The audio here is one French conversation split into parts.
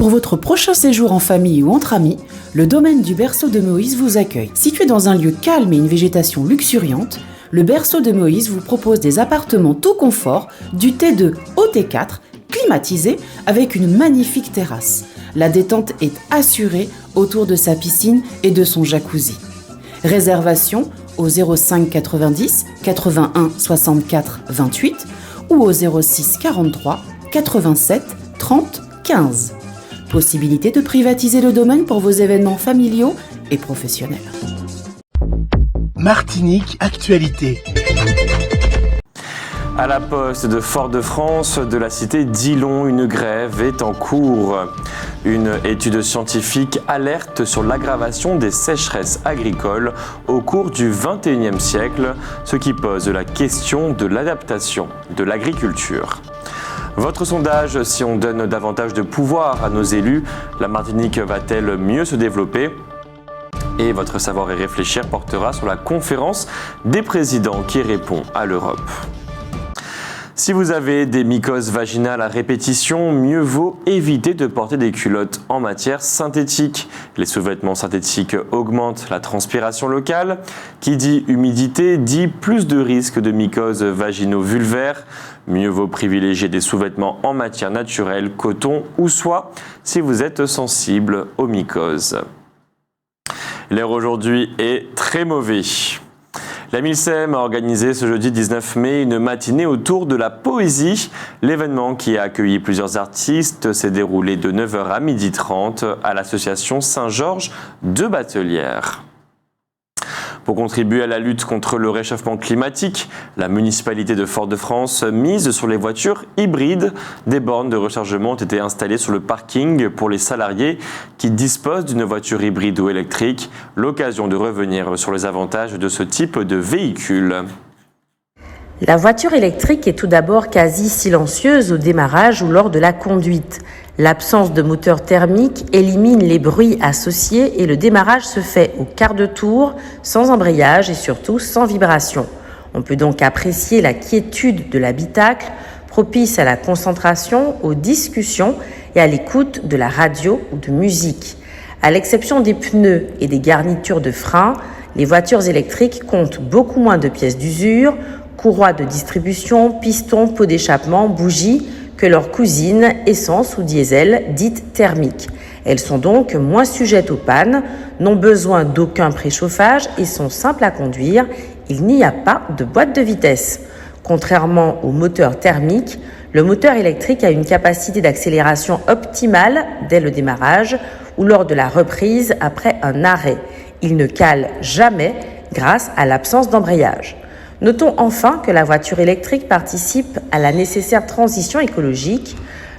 Pour votre prochain séjour en famille ou entre amis, le domaine du Berceau de Moïse vous accueille. Situé dans un lieu calme et une végétation luxuriante, le Berceau de Moïse vous propose des appartements tout confort, du T2 au T4, climatisés avec une magnifique terrasse. La détente est assurée autour de sa piscine et de son jacuzzi. Réservation au 05 90 81 64 28 ou au 06 43 87 30 15. Possibilité de privatiser le domaine pour vos événements familiaux et professionnels. Martinique Actualité. À la poste de Fort-de-France, de la cité d'Ilon, une grève est en cours. Une étude scientifique alerte sur l'aggravation des sécheresses agricoles au cours du XXIe siècle, ce qui pose la question de l'adaptation de l'agriculture. Votre sondage, si on donne davantage de pouvoir à nos élus, la Martinique va-t-elle mieux se développer ? Et votre savoir et réfléchir portera sur la conférence des présidents qui répond à l'Europe. Si vous avez des mycoses vaginales à répétition, mieux vaut éviter de porter des culottes en matière synthétique. Les sous-vêtements synthétiques augmentent la transpiration locale. Qui dit humidité dit plus de risques de mycoses vaginaux-vulvaires. Mieux vaut privilégier des sous-vêtements en matière naturelle, coton ou soie, si vous êtes sensible aux mycoses. L'air aujourd'hui est très mauvais. La MILSEM a organisé ce jeudi 19 mai une matinée autour de la poésie. L'événement, qui a accueilli plusieurs artistes, s'est déroulé de 9h à 12h30 à l'association Saint-Georges de Batelière. Pour contribuer à la lutte contre le réchauffement climatique, la municipalité de Fort-de-France mise sur les voitures hybrides. Des bornes de rechargement ont été installées sur le parking pour les salariés qui disposent d'une voiture hybride ou électrique. L'occasion de revenir sur les avantages de ce type de véhicule. La voiture électrique est tout d'abord quasi silencieuse au démarrage ou lors de la conduite. L'absence de moteur thermique élimine les bruits associés et le démarrage se fait au quart de tour, sans embrayage et surtout sans vibration. On peut donc apprécier la quiétude de l'habitacle, propice à la concentration, aux discussions et à l'écoute de la radio ou de musique. À l'exception des pneus et des garnitures de frein, les voitures électriques comptent beaucoup moins de pièces d'usure, courroies de distribution, pistons, pots d'échappement, bougies, que leurs cousines essence ou diesel dites thermiques. Elles sont donc moins sujettes aux pannes, n'ont besoin d'aucun préchauffage et sont simples à conduire. Il n'y a pas de boîte de vitesse. Contrairement au moteur thermique, le moteur électrique a une capacité d'accélération optimale dès le démarrage ou lors de la reprise après un arrêt. Il ne cale jamais grâce à l'absence d'embrayage. Notons enfin que la voiture électrique participe à la nécessaire transition écologique.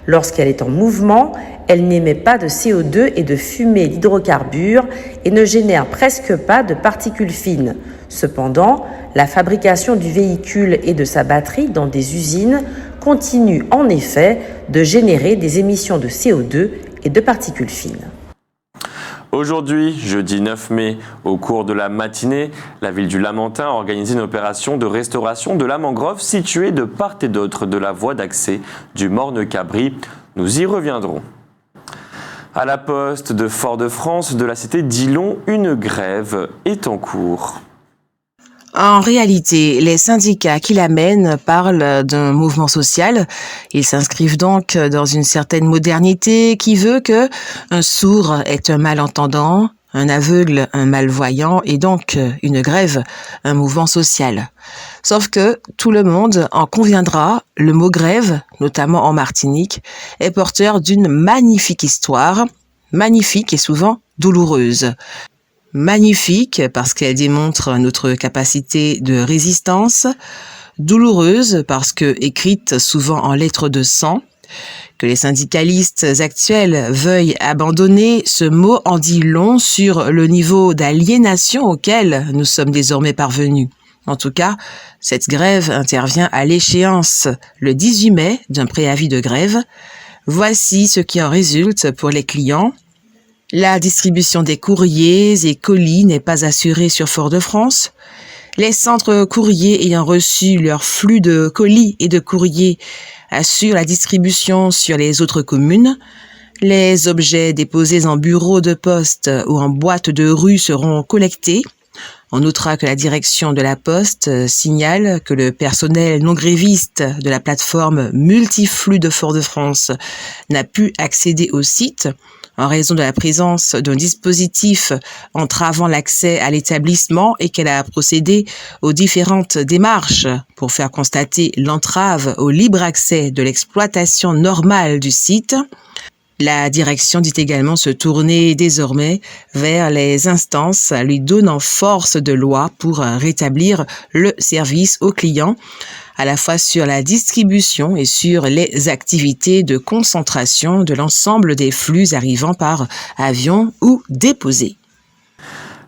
Lorsqu'elle est en mouvement, elle n'émet pas de CO2 et de fumée d'hydrocarbures et ne génère presque pas de particules fines. Cependant, la fabrication du véhicule et de sa batterie dans des usines continue en effet de générer des émissions de CO2 et de particules fines. Aujourd'hui, jeudi 9 mai, au cours de la matinée, la ville du Lamentin a organisé une opération de restauration de la mangrove située de part et d'autre de la voie d'accès du Morne-Cabri. Nous y reviendrons. À la poste de Fort-de-France, de la cité d'Ilon, une grève est en cours. En réalité, les syndicats qui l'amènent parlent d'un mouvement social. Ils s'inscrivent donc dans une certaine modernité qui veut que un sourd est un malentendant, un aveugle un malvoyant et donc une grève, un mouvement social. Sauf que tout le monde en conviendra, le mot grève, notamment en Martinique, est porteur d'une magnifique histoire, magnifique et souvent douloureuse. Magnifique parce qu'elle démontre notre capacité de résistance, douloureuse parce que écrite souvent en lettres de sang, que les syndicalistes actuels veuillent abandonner ce mot en dit long sur le niveau d'aliénation auquel nous sommes désormais parvenus. En tout cas, cette grève intervient à l'échéance le 18 mai d'un préavis de grève. Voici ce qui en résulte pour les clients. La distribution des courriers et colis n'est pas assurée sur Fort-de-France. Les centres courriers ayant reçu leur flux de colis et de courriers assurent la distribution sur les autres communes. Les objets déposés en bureau de poste ou en boîte de rue seront collectés. On notera que la direction de la Poste signale que le personnel non gréviste de la plateforme Multiflux de Fort-de-France n'a pu accéder au site en raison de la présence d'un dispositif entravant l'accès à l'établissement et qu'elle a procédé aux différentes démarches pour faire constater l'entrave au libre accès de l'exploitation normale du site. La direction dit également se tourner désormais vers les instances lui donnant force de loi pour rétablir le service aux clients, à la fois sur la distribution et sur les activités de concentration de l'ensemble des flux arrivant par avion ou déposés.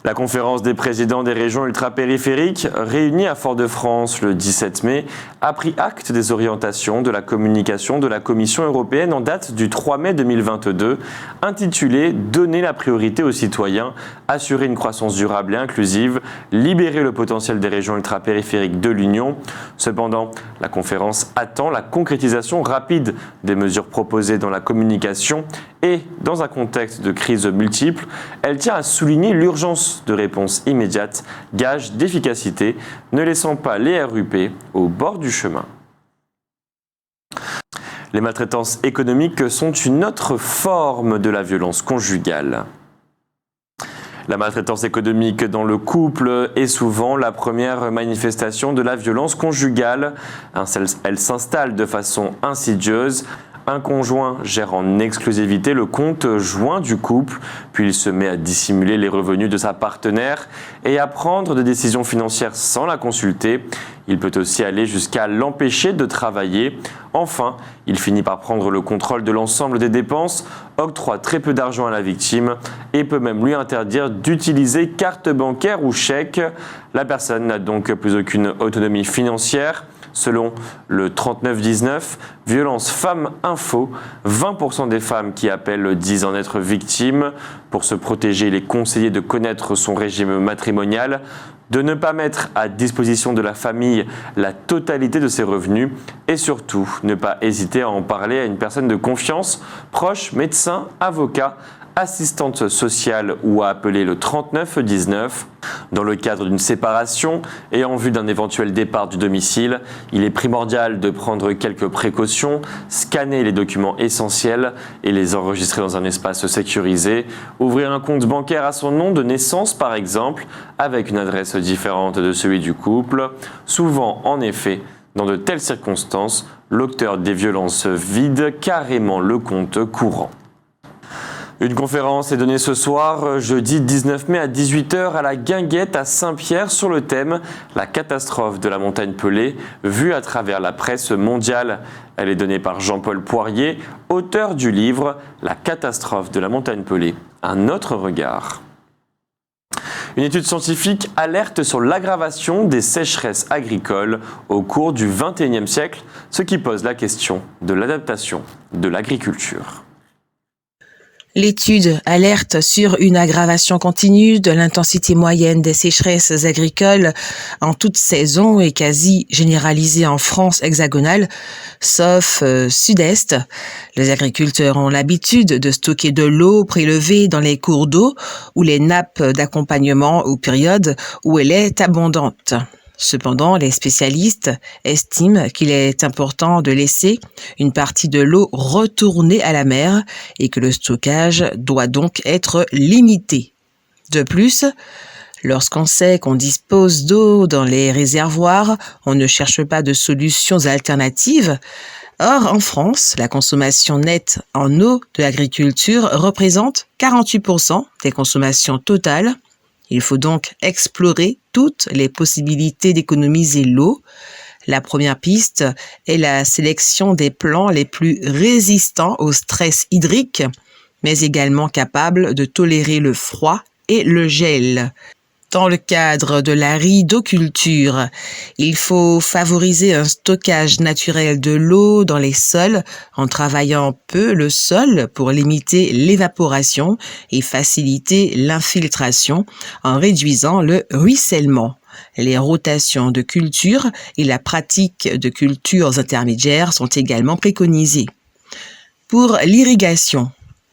La conférence des présidents des régions ultrapériphériques, réunie à Fort-de-France le 17 mai, a pris acte des orientations de la communication de la Commission européenne en date du 3 mai 2022, intitulée « Donner la priorité aux citoyens, assurer une croissance durable et inclusive, libérer le potentiel des régions ultrapériphériques de l'Union ». Cependant, la conférence attend la concrétisation rapide des mesures proposées dans la communication et, dans un contexte de crise multiple, elle tient à souligner l'urgence de réponses immédiates, gage d'efficacité, ne laissant pas les RUP au bord du chemin. Les maltraitances économiques sont une autre forme de la violence conjugale. La maltraitance économique dans le couple est souvent la première manifestation de la violence conjugale. Elle s'installe de façon insidieuse. Un conjoint gère en exclusivité le compte joint du couple, puis il se met à dissimuler les revenus de sa partenaire et à prendre des décisions financières sans la consulter. Il peut aussi aller jusqu'à l'empêcher de travailler. Enfin, il finit par prendre le contrôle de l'ensemble des dépenses, octroie très peu d'argent à la victime et peut même lui interdire d'utiliser carte bancaire ou chèque. La personne n'a donc plus aucune autonomie financière. Selon le 3919, Violence Femmes Info, 20% des femmes qui appellent disent en être victimes. Pour se protéger, il est conseillé de connaître son régime matrimonial, de ne pas mettre à disposition de la famille la totalité de ses revenus et surtout ne pas hésiter à en parler à une personne de confiance, proche, médecin, avocat, assistante sociale ou à appeler le 3919. Dans le cadre d'une séparation et en vue d'un éventuel départ du domicile, il est primordial de prendre quelques précautions, scanner les documents essentiels et les enregistrer dans un espace sécurisé, ouvrir un compte bancaire à son nom de naissance par exemple, avec une adresse différente de celui du couple. Souvent, en effet, dans de telles circonstances, l'auteur des violences vide carrément le compte courant. Une conférence est donnée ce soir, jeudi 19 mai à 18h à la Guinguette à Saint-Pierre sur le thème « La catastrophe de la montagne Pelée, vue à travers la presse mondiale ». Elle est donnée par Jean-Paul Poirier, auteur du livre « La catastrophe de la montagne Pelée, un autre regard ». Une étude scientifique alerte sur l'aggravation des sécheresses agricoles au cours du XXIe siècle, ce qui pose la question de l'adaptation de l'agriculture. L'étude alerte sur une aggravation continue de l'intensité moyenne des sécheresses agricoles en toute saison et quasi généralisée en France hexagonale, sauf sud-est. Les agriculteurs ont l'habitude de stocker de l'eau prélevée dans les cours d'eau ou les nappes d'accompagnement aux périodes où elle est abondante. Cependant, les spécialistes estiment qu'il est important de laisser une partie de l'eau retourner à la mer et que le stockage doit donc être limité. De plus, lorsqu'on sait qu'on dispose d'eau dans les réservoirs, on ne cherche pas de solutions alternatives. Or, en France, la consommation nette en eau de l'agriculture représente 48% des consommations totales. Il faut donc explorer toutes les possibilités d'économiser l'eau. La première piste est la sélection des plants les plus résistants au stress hydrique, mais également capables de tolérer le froid et le gel. Dans le cadre de la ridoculture, il faut favoriser un stockage naturel de l'eau dans les sols en travaillant peu le sol pour limiter l'évaporation et faciliter l'infiltration en réduisant le ruissellement. Les rotations de cultures et la pratique de cultures intermédiaires sont également préconisées. Pour l'irrigation,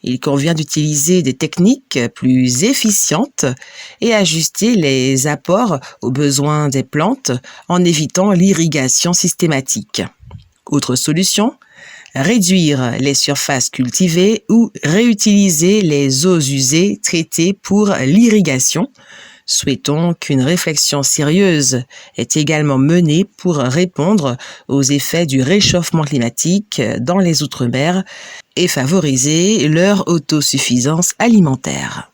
Il convient d'utiliser des techniques plus efficientes et ajuster les apports aux besoins des plantes en évitant l'irrigation systématique. Autre solution, réduire les surfaces cultivées ou réutiliser les eaux usées traitées pour l'irrigation. Souhaitons qu'une réflexion sérieuse est également menée pour répondre aux effets du réchauffement climatique dans les Outre-mer et favoriser leur autosuffisance alimentaire.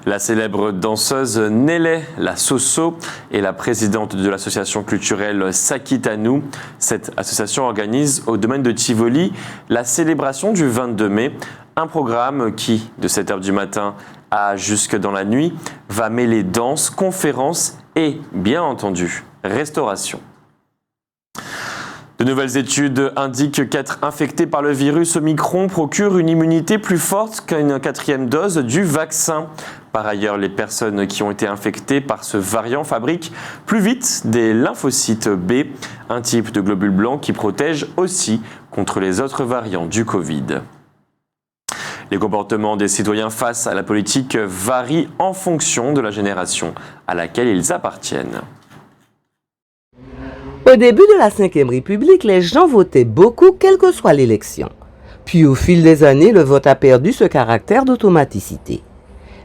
La célèbre danseuse Nélé La Soso est la présidente de l'association culturelle Sakitanou. Cette association organise au domaine de Tivoli la célébration du 22 mai, un programme qui, de 7h du matin à jusque dans la nuit, va mêler danse, conférences et, bien entendu, restauration. De nouvelles études indiquent qu'être infecté par le virus Omicron procure une immunité plus forte qu'une 4e dose du vaccin. Par ailleurs, les personnes qui ont été infectées par ce variant fabriquent plus vite des lymphocytes B, un type de globule blanc qui protège aussi contre les autres variants du Covid. Les comportements des citoyens face à la politique varient en fonction de la génération à laquelle ils appartiennent. Au début de la Ve République, les gens votaient beaucoup, quelle que soit l'élection. Puis au fil des années, le vote a perdu ce caractère d'automaticité.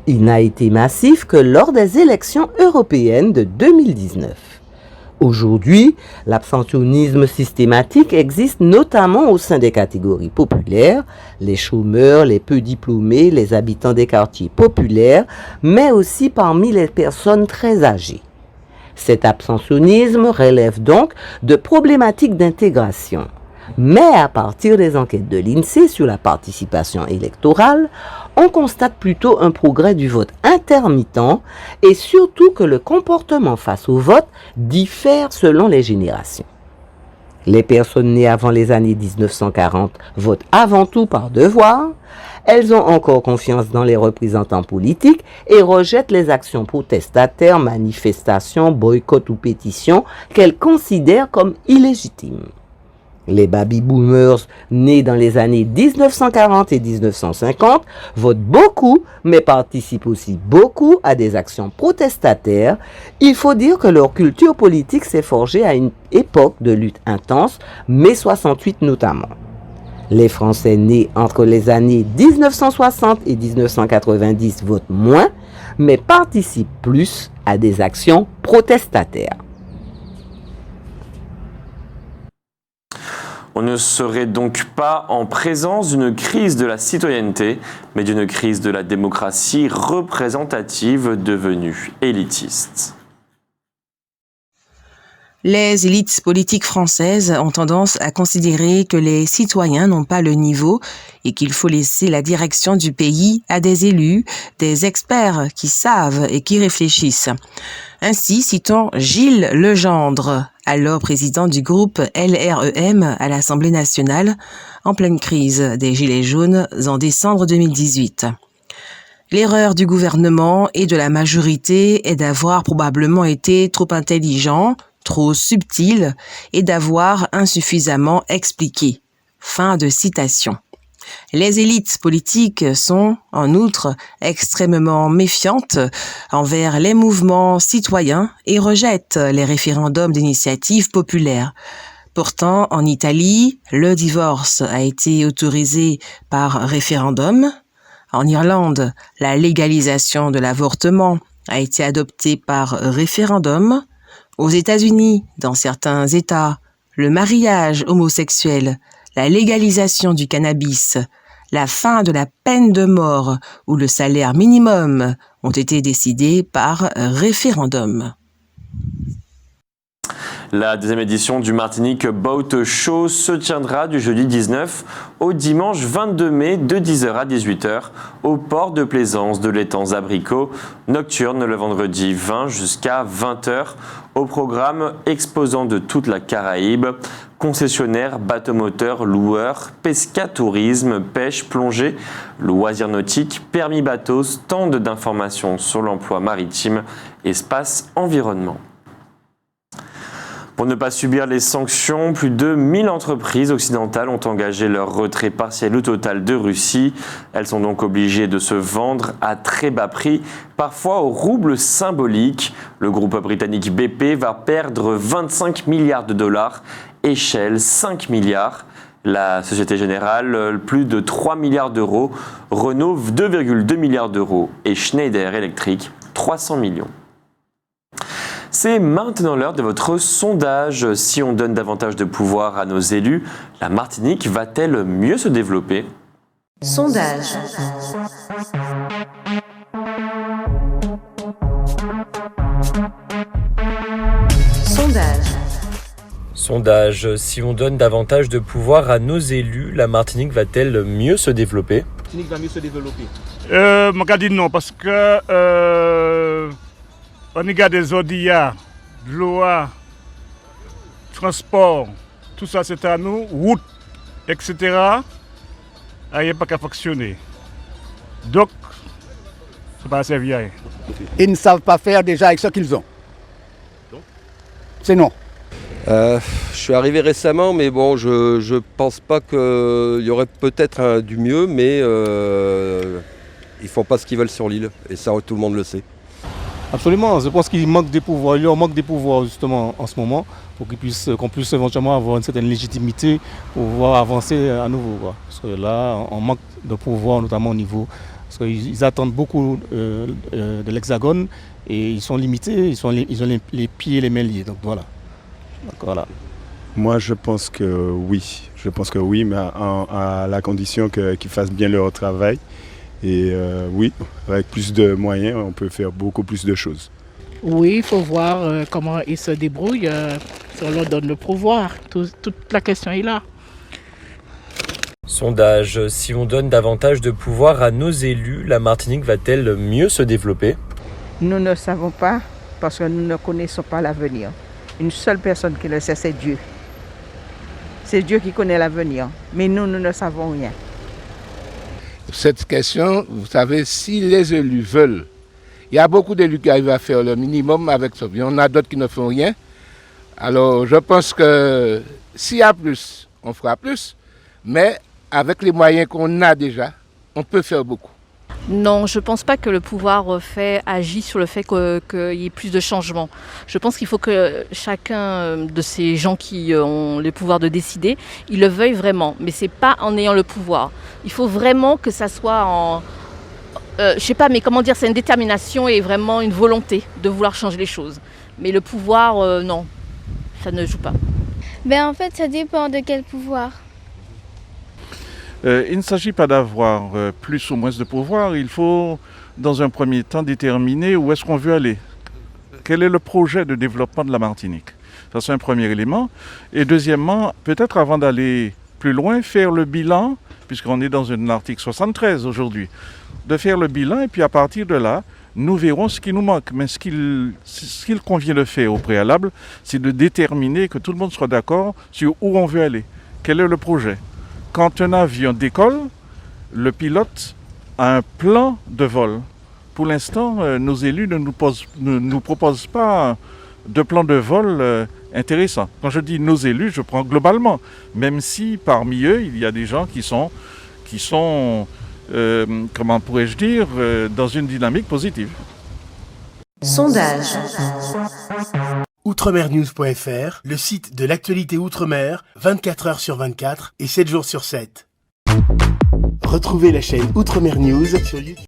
Il n'a été massif que lors des élections européennes de 2019. Aujourd'hui, l'abstentionnisme systématique existe notamment au sein des catégories populaires, les chômeurs, les peu diplômés, les habitants des quartiers populaires, mais aussi parmi les personnes très âgées. Cet abstentionnisme relève donc de problématiques d'intégration. Mais à partir des enquêtes de l'INSEE sur la participation électorale, on constate plutôt un progrès du vote intermittent et surtout que le comportement face au vote diffère selon les générations. Les personnes nées avant les années 1940 votent avant tout par devoir. Elles ont encore confiance dans les représentants politiques et rejettent les actions protestataires, manifestations, boycotts ou pétitions qu'elles considèrent comme illégitimes. Les baby-boomers nés dans les années 1940 et 1950 votent beaucoup, mais participent aussi beaucoup à des actions protestataires. Il faut dire que leur culture politique s'est forgée à une époque de lutte intense, mai 68 notamment. Les Français nés entre les années 1960 et 1990 votent moins, mais participent plus à des actions protestataires. On ne serait donc pas en présence d'une crise de la citoyenneté, mais d'une crise de la démocratie représentative devenue élitiste. Les élites politiques françaises ont tendance à considérer que les citoyens n'ont pas le niveau et qu'il faut laisser la direction du pays à des élus, des experts qui savent et qui réfléchissent. Ainsi, citons Gilles Legendre, alors président du groupe LREM à l'Assemblée nationale, en pleine crise des Gilets jaunes en décembre 2018. L'erreur du gouvernement et de la majorité est d'avoir probablement été trop intelligent, trop subtil et d'avoir insuffisamment expliqué. Fin de citation. Les élites politiques sont, en outre, extrêmement méfiantes envers les mouvements citoyens et rejettent les référendums d'initiative populaire. Pourtant, en Italie, le divorce a été autorisé par référendum. En Irlande, la légalisation de l'avortement a été adoptée par référendum. Aux États-Unis, dans certains États, le mariage homosexuel, la légalisation du cannabis, la fin de la peine de mort ou le salaire minimum ont été décidés par référendum. La deuxième édition du Martinique Boat Show se tiendra du jeudi 19 au dimanche 22 mai de 10h à 18h au port de plaisance de l'étang Abricot, nocturne le vendredi 20 jusqu'à 20h. Au programme, exposants de toute la Caraïbe, concessionnaires, bateaux moteurs, loueurs, pescatourisme, pêche, plongée, loisirs nautiques, permis bateaux, stand d'information sur l'emploi maritime, espace, environnement. Pour ne pas subir les sanctions, plus de 1000 entreprises occidentales ont engagé leur retrait partiel ou total de Russie. Elles sont donc obligées de se vendre à très bas prix, parfois au rouble symbolique. Le groupe britannique BP va perdre 25 milliards de dollars et Shell 5 milliards. La Société Générale, plus de 3 milliards d'euros, Renault 2,2 milliards d'euros et Schneider Electric 300 millions. C'est maintenant l'heure de votre sondage. Si on donne davantage de pouvoir à nos élus, la Martinique va-t-elle mieux se développer ? Sondage. Sondage. Sondage. Si on donne davantage de pouvoir à nos élus, la Martinique va-t-elle mieux se développer ? La Martinique va mieux se développer. Je dis non parce que on y a des ODIA, de l'eau, transport, tout ça c'est à nous, route, etc. Il n'y a pas qu'à fonctionner. Donc, ça ne va pas servir à rien. Ils ne savent pas faire déjà avec ce qu'ils ont. C'est non. Je suis arrivé récemment, mais bon, je pense pas qu'il y aurait peut-être du mieux, mais ils font pas ce qu'ils veulent sur l'île, et ça tout le monde le sait. Absolument, je pense qu'il manque des pouvoirs, il leur manque des pouvoirs justement en ce moment, pour qu'on puisse éventuellement avoir une certaine légitimité pour pouvoir avancer à nouveau. Quoi. Parce que là, on manque de pouvoir, notamment au niveau, parce qu'ils attendent beaucoup de l'Hexagone, et ils sont limités, ils ont les pieds et les mains liés, donc voilà. Moi, je pense que oui, mais à la condition qu'ils fassent bien leur travail. Et oui, avec plus de moyens, on peut faire beaucoup plus de choses. Oui, il faut voir comment ils se débrouillent, si on leur donne le pouvoir. Toute la question est là. Sondage. Si on donne davantage de pouvoir à nos élus, la Martinique va-t-elle mieux se développer ? Nous ne savons pas parce que nous ne connaissons pas l'avenir. Une seule personne qui le sait, c'est Dieu. C'est Dieu qui connaît l'avenir, mais nous ne savons rien. Cette question, vous savez, si les élus veulent, il y a beaucoup d'élus qui arrivent à faire le minimum avec ça. Il y en a d'autres qui ne font rien. Alors, je pense que s'il y a plus, on fera plus. Mais avec les moyens qu'on a déjà, on peut faire beaucoup. Non, je ne pense pas que le pouvoir agit sur le fait qu'il y ait plus de changements. Je pense qu'il faut que chacun de ces gens qui ont le pouvoir de décider, ils le veuillent vraiment. Mais ce n'est pas en ayant le pouvoir. Il faut vraiment que ça soit c'est une détermination et vraiment une volonté de vouloir changer les choses. Mais le pouvoir, non, ça ne joue pas. En fait, ça dépend de quel pouvoir. Il ne s'agit pas d'avoir plus ou moins de pouvoir, il faut dans un premier temps déterminer où est-ce qu'on veut aller. Quel est le projet de développement de la Martinique ? Ça c'est un premier élément. Et deuxièmement, peut-être avant d'aller plus loin, faire le bilan, puisqu'on est dans un article 73 aujourd'hui, de faire le bilan et puis à partir de là, nous verrons ce qui nous manque. Mais ce qu'il convient de faire au préalable, c'est de déterminer que tout le monde soit d'accord sur où on veut aller. Quel est le projet ? Quand un avion décolle, le pilote a un plan de vol. Pour l'instant, nos élus ne nous proposent pas de plan de vol intéressant. Quand je dis nos élus, je prends globalement, même si parmi eux, il y a des gens qui sont comment pourrais-je dire, dans une dynamique positive. Sondage. Outremernews.fr, le site de l'actualité Outre-mer, 24 heures sur 24 et 7 jours sur 7. Retrouvez la chaîne Outremer News sur YouTube.